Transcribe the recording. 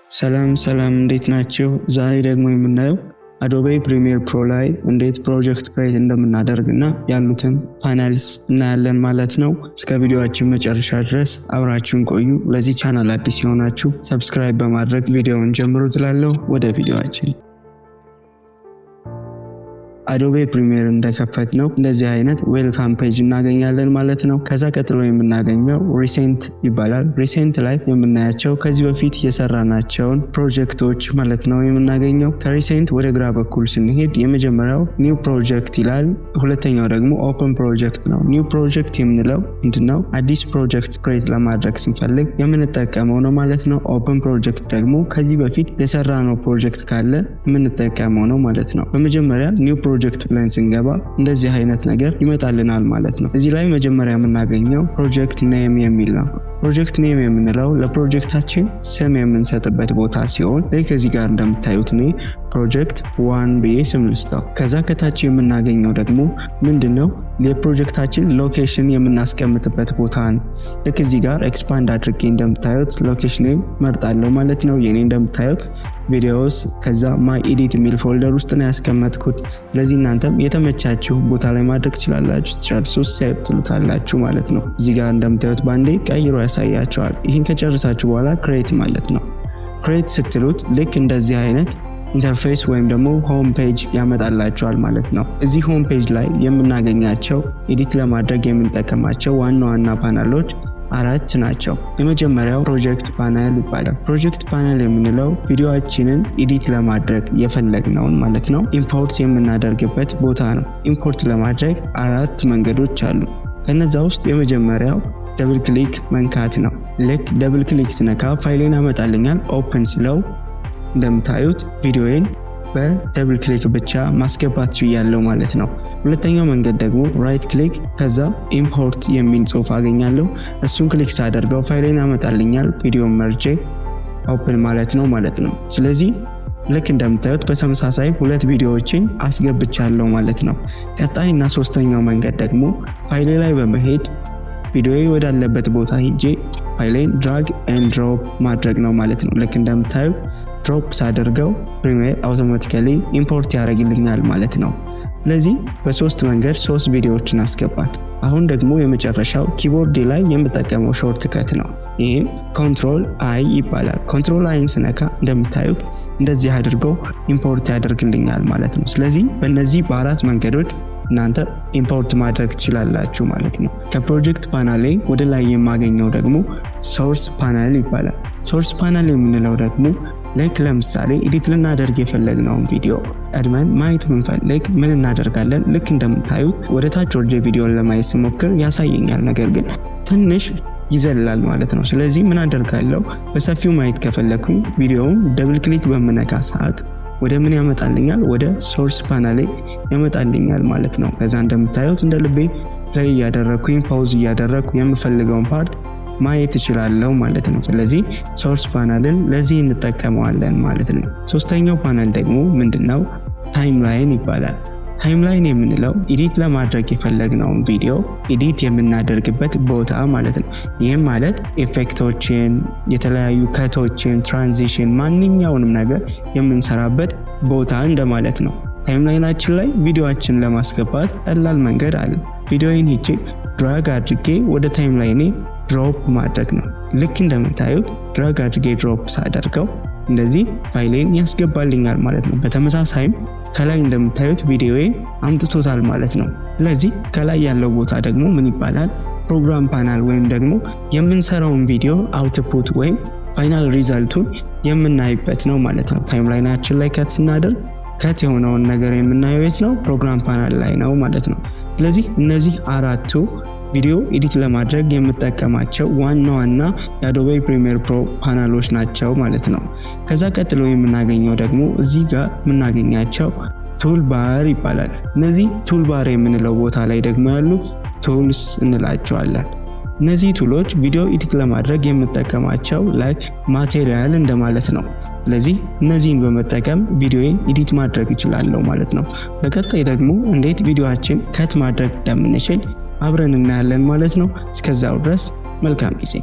ሰላም እንዴት ናችሁ? ዛሬ ደግሞ የምናየው አዶቤ ፕሪሚየር ፕሮ ላይ እንዴት ፕሮጀክት ክሬት እንደምናደርግና ያሉትን ፓነልስ እናያለን ማለት ነው። እስከ ቪዲዮአችን መጨረሻ ድረስ አብራችሁን ቆዩ። ለዚህ ቻናል አዲስ የሆናችሁ ሰብስክራይብ በማድረግ ቪዲዮውን ጀምሩ ትላለሁ። ወደ ቪዲዮአችን አዶቤ ፕሪሚየር እንደከፈት ነው እንደዚህ አይነት ዌልካም ፔጅ እናገኛለን ማለት ነው። ከዛ ቀጥሎ የምናገኘው ሪሴንት ይባላል። ሪሴንት ላይ የምናያቸው ከዚህ በፊት የሰራናቸውን ፕሮጀክቶች ማለት ነው የምናገኘው። ከሪሴንት ወደ ግራ በኩል ስንሄድ የመጀመሪያው ኒው ፕሮጀክት ይላል። ሁለተኛው ደግሞ ኦፕን ፕሮጀክት ነው። ኒው ፕሮጀክት የምንለው ምንድነው? አዲስ ፕሮጀክት ክሬት ለማድረግ ስንፈልግ የምንጠቀመው ነው ማለት ነው። ኦፕን ፕሮጀክት ደግሞ ከዚህ በፊት የሰራነው ፕሮጀክት ካለ የምንጠቀመው ነው ማለት ነው። በመጀመሪያ ኒው ፕሮጀክት ብለን ስንገባ እንደዚህ አይነት ነገር ይመጣልናል ማለት ነው። እዚህ ላይ መጀመሪያ የምናገኘው ፕሮጀክት ኔም የሚል ነው። ፕሮጀክት ኔም የምንለው ለፕሮጀክታችን ስም የምንሰጥበት ቦታ ሲሆን ከዚህ ጋር እንደምታዩት ነው ፕሮጀክት 1 ብዬ ስም ልስጠው። ከዛ ከታች የምናገኘው ደግሞ ምንድነው? የፕሮጀክታችን ሎኬሽን የምናስቀምጥበት ቦታ ነው። ልክ እዚህ ጋር ኤክስፓንድ አድርጌ እንደምታዩት ሎኬሽኔን መርጣለሁ ማለት ነው። የኔ እንደምታዩት ቪዲዮስ ከዛ ማይ ኤዲት የሚል ፎልደር ውስጥ ነው ያስቀመጥኩት። ስለዚህ እናንተም የተመቻችሁ ቦታ ላይ ማድረግ ትችላላችሁ። ጨርሶ ሴቭ ትሉታላችሁ ማለት ነው። እዚህ ጋር እንደምታዩት ባንዴ ቀይሮ ያሳያችኋል። ይህን ከጨረሳችሁ በኋላ ክሬት ማለት ነው። ክሬት ስትሉት ልክ እንደዚህ አይነት ኢንተርፌስ ወይም ደግሞ ሆም ፔጅ ያመጣላችኋል ማለት ነው። እዚህ ሆም ፔጅ ላይ የምናገኛቸው ኤዲት ለማድረግ የምንጠቀማቸው ዋና ፓነሎች 4 ናቸው። የመጀመሪያው ፕሮጀክት ፓነል ይባላል። ፕሮጀክት ፓነል የምንለው ቪዲዮአችንን ኤዲት ለማድረግ የፈለግነውን ማለት ነው ኢምፖርት የምናደርግበት ቦታ ነው። ኢምፖርት ለማድረግ 4 መንገዶች አሉ። ከነዛ ውስጥ የመጀመሪያው ደብል ክሊክ መንካት ነው። ልክ ደብል ክሊክ ስነካ ፋይሌን ያመጣልኛል። ኦፕን ስለው እንደምታዩት ቪዲዮዬን በደብል ክሊክ ብቻ ማስገባት ችያለሁ ማለት ነው። ሁለተኛው መንገድ ደግሞ ራይት ክሊክ ከዛ ኢምፖርት የሚል ጽሑፍ አገኛለሁ። እሱን ክሊክ ሳደርገው ፋይሌን ያመጣልኛል። ቪዲዮን መርጬ ኦፕን ማለት ነው። ስለዚህ ልክ እንደምታዩት በተመሳሳይ 2 ቪዲዮዎችን አስገብቻለሁ ማለት ነው። ቀጣይና ሶስተኛው መንገድ ደግሞ ፋይሌ ላይ በመሄድ ቪዲዮዬ ወዳለበት ቦታ ሄጄ ፋይሌን ድራግ ኤንድ ድሮፕ ማድረግ ነው ማለት ነው። ልክ እንደምታዩ ድሮፕ ሳደርገው ፕሪሚየር አውቶማቲካሊ ኢምፖርት ያደርግልኛል ማለት ነው። ስለዚህ በ3 መንገድ 3 ቪዲዮዎችን አስገባል። አሁን ደግሞ የመጨረሻው ኪቦርድ ላይ የምጠቀመው ሾርትከት ነው። ይህም ኮንትሮል አይ ይባላል። ኮንትሮል አይን ስነካ እንደምታዩት እንደዚህ አድርገው ኢምፖርት ያደርግልኛል ማለት ነው። ስለዚህ በእነዚህ በ4 መንገዶች እናንተ ኢምፖርት ማድረግ ትችላላችሁ ማለት ነው። ከፕሮጀክት ፓነል ወደ ላይ የማገኘው ደግሞ ሶርስ ፓነል ይባላል። ሶርስ ፓነል የምንለው ደግሞ ልክ ለምሳሌ ኤዲት ልናደርግ የፈለግነውን ቪዲዮ ቀድመን ማየት ብንፈልግ ምን እናደርጋለን? ልክ እንደምታዩት ወደ ታች ወርጄ ቪዲዮን ለማየት ስሞክር ያሳየኛል፣ ነገር ግን ትንሽ ይዘላል ማለት ነው። ስለዚህ ምን አደርጋለሁ? በሰፊው ማየት ከፈለኩኝ ቪዲዮውን ደብል ክሊክ በመነካ ሰዓት ወደ ምን ያመጣልኛል? ወደ ሶርስ ፓነል ያመጣልኛል ማለት ነው። ከዛ እንደምታዩት እንደ ልቤ ፕሌይ ያደረኩኝ ፓውዝ ያደረኩ የምፈልገውን ፓርት ማየት እችላለሁ ማለት ነው። ስለዚህ ሶርስ ፓነልን ለዚህ እንጠቀመዋለን ማለት ነው። ሶስተኛው ፓነል ደግሞ ምንድነው? ታይምላይን ይባላል። ታይምላይን የምንለው ኤዲት ለማድረግ የፈለግነውን ቪዲዮ ኤዲት የምናደርግበት ቦታ ማለት ነው። ይህም ማለት ኢፌክቶችን፣ የተለያዩ ከቶችን፣ ትራንዚሽን ማንኛውንም ነገር የምንሰራበት ቦታ እንደማለት ነው። ታይምላይናችን ላይ ቪዲዮአችንን ለማስገባት ቀላል መንገድ አለ። ቪዲዮዬን ሄጄ ድራግ አድርጌ ወደ ታይምላይኔ ድሮፕ ማድረግ ነው። ልክ እንደምታዩት ድራግ አድርጌ ድሮፕ ሳደርገው እንደዚህ ፋይሌን ያስገባልኛል ማለት ነው። በተመሳሳይም ከላይ እንደምታዩት ቪዲዮዬ አምጥቶታል ማለት ነው። ስለዚህ ከላይ ያለው ቦታ ደግሞ ምን ይባላል? ፕሮግራም ፓነል ወይም ደግሞ የምንሰራውን ቪዲዮ አውትፑት ወይም ፋይናል ሪዛልቱን የምናይበት ነው ማለት ነው። ታይምላይናችን ላይ ከት ስናደርግ ከት የሆነውን ነገር የምናየው የት ነው? ፕሮግራም ፓነል ላይ ነው ማለት ነው። ስለዚህ እነዚህ 4ቱ ቪዲዮ ኤዲት ለማድረግ የምጠቀማቸው ዋና የአዶቤ ፕሪሚየር ፕሮ ፓነሎች ናቸው ማለት ነው። ከዛ ቀጥሎ የምናገኘው ደግሞ እዚህ ጋር የምናገኛቸው ቱል ባር ይባላል። እነዚህ ቱል ባር የምንለው ቦታ ላይ ደግሞ ያሉ ቱልስ እንላቸዋለን። እነዚህ ቱሎች ቪዲዮ ኤዲት ለማድረግ የምጠቀማቸው ላይክ ማቴሪያል እንደማለት ነው። ስለዚህ እነዚህን በመጠቀም ቪዲዮን ኤዲት ማድረግ እችላለሁ ማለት ነው። በቀጣይ ደግሞ እንዴት ቪዲዮአችን ከት ማድረግ እንደምንችል አብረን እናያለን ማለት ነው። እስከዛው ድረስ መልካም ጊዜ